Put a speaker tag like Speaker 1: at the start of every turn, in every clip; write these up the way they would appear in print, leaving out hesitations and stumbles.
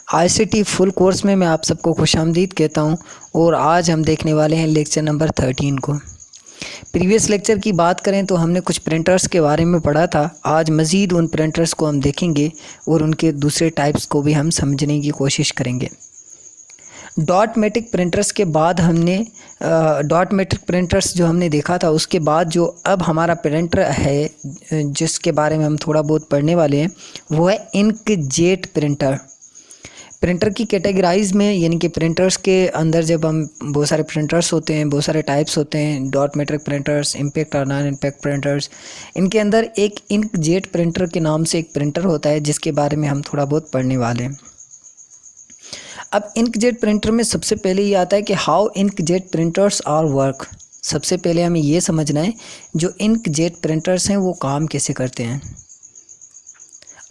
Speaker 1: ICT full course में मैं आप सबको खुशामदीद कहता हूं और आज हम देखने वाले हैं लेक्चर नंबर 13 को। प्रीवियस लेक्चर की बात करें तो हमने कुछ प्रिंटर्स के बारे में पढ़ा था। आज मज़ीद उन प्रिंटर्स को हम देखेंगे और उनके दूसरे टाइप्स को भी हम समझने की कोशिश करेंगे। डॉट मैट्रिक प्रिंटर्स के बाद हमने डॉट मैट्रिक प्रिंटर्स जो हमने देखा था, उसके बाद जो अब हमारा प्रिंटर है जिसके बारे में हम थोड़ा बहुत पढ़ने वाले हैं वो है इंकजेट प्रिंटर। प्रिंटर की कैटेगराइज में यानी कि प्रिंटर्स के अंदर जब हम बहुत सारे प्रिंटर्स होते हैं, बहुत सारे टाइप्स होते हैं, डॉट मैट्रिक प्रिंटर्स, इम्पैक्ट और नॉन इम्पैक्ट प्रिंटर्स। इनके अंदर एक इंकजेट प्रिंटर के नाम से एक प्रिंटर होता है जिसके बारे में हम थोड़ा बहुत पढ़ने वाले हैं। अब इंकजेट प्रिंटर में सबसे पहले ये आता है कि how inkjet printers are work. सबसे पहले हमें ये समझना है जो इंकजेट प्रिंटर्स हैं वो काम कैसे करते हैं।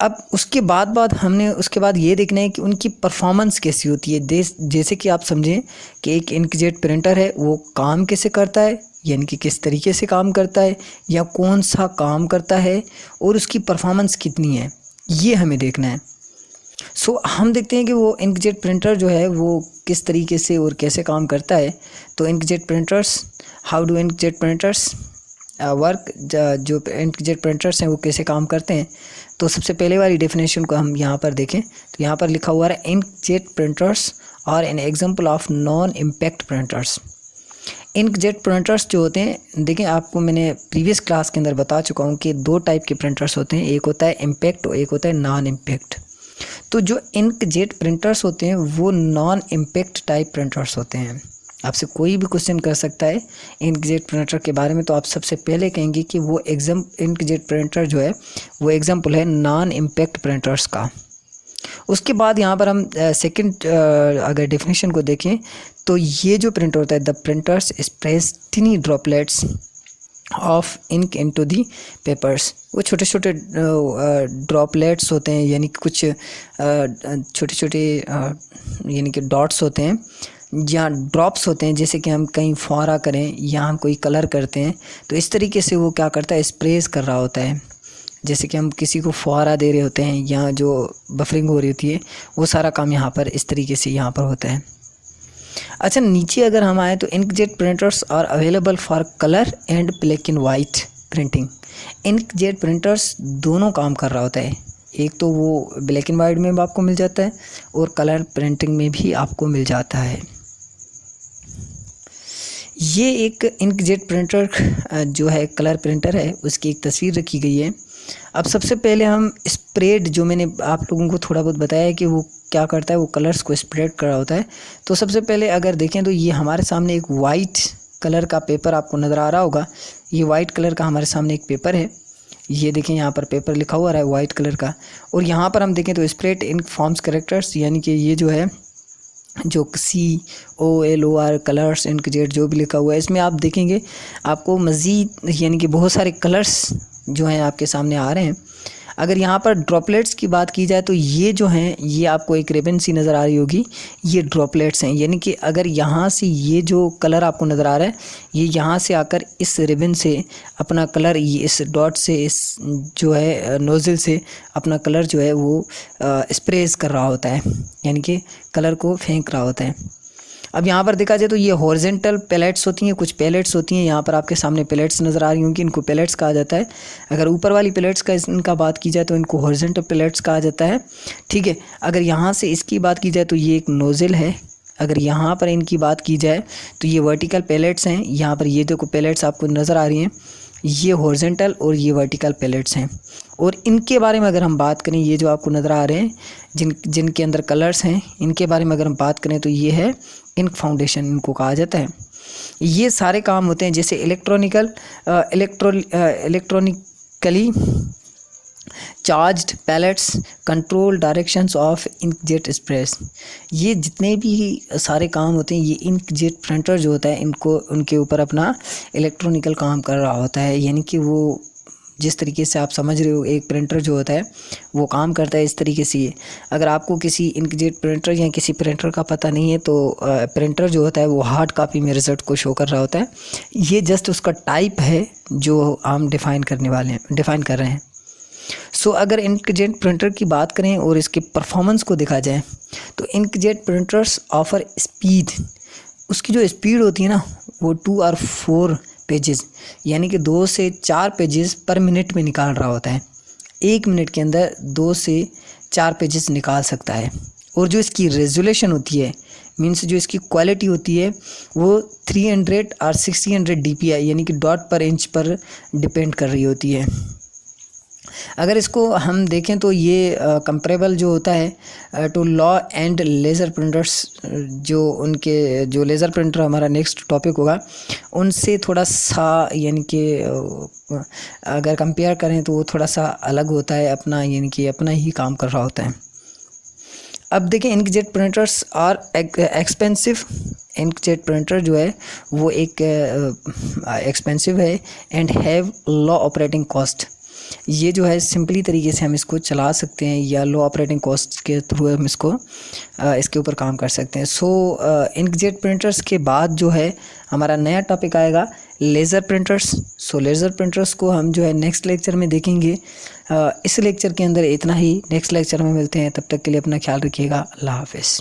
Speaker 1: अब उसके बाद ये देखना है कि उनकी परफॉर्मेंस कैसी होती है। जैसे कि आप समझें कि एक इंकजेट प्रिंटर है वो काम कैसे करता है, यानी कि किस तरीके से काम करता है या कौन सा काम करता है और उसकी परफॉर्मेंस कितनी है, ये हमें देखना है। हम देखते हैं कि वो इंकजेट प्रिंटर जो है वो किस तरीके से और कैसे काम करता है। तो inkjet printers, how do inkjet printers work, जो इंकजेट प्रिंटर्स हैं वो कैसे काम करते हैं। तो सबसे पहले वाली डेफिनेशन को हम यहाँ पर देखें तो यहाँ पर लिखा हुआ है inkjet printers are an example of non impact printers. Inkjet printers जो होते हैं, देखें आपको मैंने प्रीवियस क्लास के अंदर बता चुका हूँ कि दो टाइप के प्रिंटर्स होते हैं, एक होता है इम्पैक्ट और एक होता है नॉन इम्पैक्ट। तो जो इंकजेट प्रिंटर्स होते हैं वो नॉन इम्पैक्ट टाइप प्रिंटर्स होते हैं। आपसे कोई भी क्वेश्चन कर सकता है इंकजेट प्रिंटर के बारे में, तो आप सबसे पहले कहेंगे कि वो इंकजेट प्रिंटर जो है वो एग्जांपल है नॉन इम्पैक्ट प्रिंटर्स का। उसके बाद यहाँ पर हम सेकंड अगर डेफिनेशन को देखें तो ये जो प्रिंटर होता है, the printers sprays tiny droplets of ink into the papers. वो छोटे छोटे ड्रॉपलेट्स होते हैं, यानी कुछ छोटे छोटे यानी कि डॉट्स होते हैं या ड्रॉप्स होते हैं। जैसे कि हम कहीं फुहारा करें या हम कोई कलर करते हैं तो इस तरीके से वो क्या करता है, स्प्रेस कर रहा होता है। जैसे कि हम किसी को फुहारा दे रहे होते हैं या जो बफरिंग हो रही होती है, वो सारा काम यहाँ पर इस तरीके से यहाँ पर होता है। अच्छा, नीचे अगर हम आए तो inkjet printers are available for colour and black and white printing. Inkjet printers दोनों काम कर रहा होता है, एक तो वो ब्लैक एंड वाइट में भी आपको मिल जाता है और कलर प्रिंटिंग में भी आपको मिल जाता है। ये एक इंकजेट प्रिंटर जो है कलर प्रिंटर है, उसकी एक तस्वीर रखी गई है। अब सबसे पहले हम स्प्रेड, जो मैंने आप लोगों को थोड़ा बहुत बताया है कि वो क्या करता है, वो कलर्स को स्प्रेड कर रहा होता है। तो सबसे पहले अगर देखें तो ये हमारे सामने एक वाइट कलर का पेपर आपको नज़र आ रहा होगा। ये वाइट कलर का हमारे सामने एक पेपर है, ये देखें यहाँ पर पेपर लिखा हुआ है वाइट कलर का। और यहाँ पर हम देखें तो स्प्रेड इंक फॉर्म्स कैरेक्टर्स, यानी कि ये जो है जो COLOR कलर्स इंकजेट जो भी लिखा हुआ है, इसमें आप देखेंगे आपको मज़ीद यानी कि बहुत सारे कलर्स जो हैं आपके सामने आ रहे हैं। अगर यहाँ पर ड्रॉपलेट्स की बात की जाए तो ये जो हैं, ये आपको एक रिबन सी नज़र आ रही होगी, ये ड्रॉपलेट्स हैं। यानी कि अगर यहाँ से ये जो कलर आपको नज़र आ रहा है, ये यहाँ से आकर इस रिबन से अपना कलर, ये इस डॉट से, इस जो है नोज़ल से अपना कलर जो है वो स्प्रेस कर रहा होता है, यानी कि कलर को फेंक रहा होता है। अब यहाँ पर देखा जाए तो ये हॉरिजेंटल पैलेट्स होती हैं, कुछ पैलेट्स होती हैं। यहाँ पर आपके सामने पैलेट्स नज़र आ रही होंगी, इनको पैलेट्स कहा जाता है। अगर ऊपर वाली पैलेट्स का इनका बात की जाए तो इनको हॉरिजेंटल पैलेट्स कहा जाता है, ठीक है। अगर यहाँ से इसकी बात की जाए तो ये एक नोज़ल है। अगर यहाँ पर इनकी बात की जाए तो ये वर्टिकल पैलेट्स हैं। यहाँ पर ये देखो पैलेट्स आपको नज़र आ रही हैं, ये हॉरिजेंटल और ये वर्टिकल पैलेट्स हैं। और इनके बारे में अगर हम बात करें, ये जो आपको नज़र आ रहे हैं जिनके अंदर कलर्स हैं, इनके बारे में अगर हम बात करें तो ये है इंक फाउंडेशन, इनको कहा जाता है। ये सारे काम होते हैं जैसे electronically charged pallets, control directions of inkjet sprays. ये जितने भी सारे काम होते हैं, ये इंकजेट प्रिंटर जो होता है उनके ऊपर अपना इलेक्ट्रॉनिकल काम कर रहा होता है। यानी कि वो जिस तरीके से आप समझ रहे हो एक प्रिंटर जो होता है वो काम करता है इस तरीके से। अगर आपको किसी इंकजेट प्रिंटर या किसी प्रिंटर का पता नहीं है तो प्रिंटर जो होता है वो हार्ड कॉपी में रिजल्ट को शो कर रहा होता है। ये जस्ट उसका टाइप है जो हम डिफ़ाइन कर रहे हैं। सो अगर इंकजेट प्रिंटर की बात करें और इसके परफॉर्मेंस को देखा जाए तो इंकजेट प्रिंटर्स ऑफर स्पीड, उसकी जो स्पीड होती है ना वो 2 और 4 पेजेस यानी कि 2 से 4 पेजेस पर मिनट में निकाल रहा होता है। 1 मिनट के अंदर 2 से 4 पेजेस निकाल सकता है। और जो इसकी रेजोल्यूशन होती है, मीन्स जो इसकी क्वालिटी होती है वो 300 और 600 DPI यानी कि डॉट पर इंच पर डिपेंड कर रही होती है। अगर इसको हम देखें तो ये कंपेरेबल जो होता है to low end laser printers, जो उनके जो लेज़र प्रिंटर हमारा नेक्स्ट टॉपिक होगा उनसे थोड़ा सा, यानी कि अगर कंपेयर करें तो वो थोड़ा सा अलग होता है, अपना यानी कि अपना ही काम कर रहा होता है। अब देखें inkjet printers are expensive. Inkjet printer जो है वो एक एक्सपेंसिव है and have low operating cost. ये जो है सिंपली तरीके से हम इसको चला सकते हैं या लो ऑपरेटिंग कॉस्ट के थ्रू हम इसको इसके ऊपर काम कर सकते हैं। सो इंकजेट प्रिंटर्स के बाद जो है हमारा नया टॉपिक आएगा लेज़र प्रिंटर्स। सो लेज़र प्रिंटर्स को हम जो है नेक्स्ट लेक्चर में देखेंगे। इस लेक्चर के अंदर इतना ही, नेक्स्ट लेक्चर में मिलते हैं, तब तक के लिए अपना ख्याल रखिएगा। अल्लाह हाफ़िज़।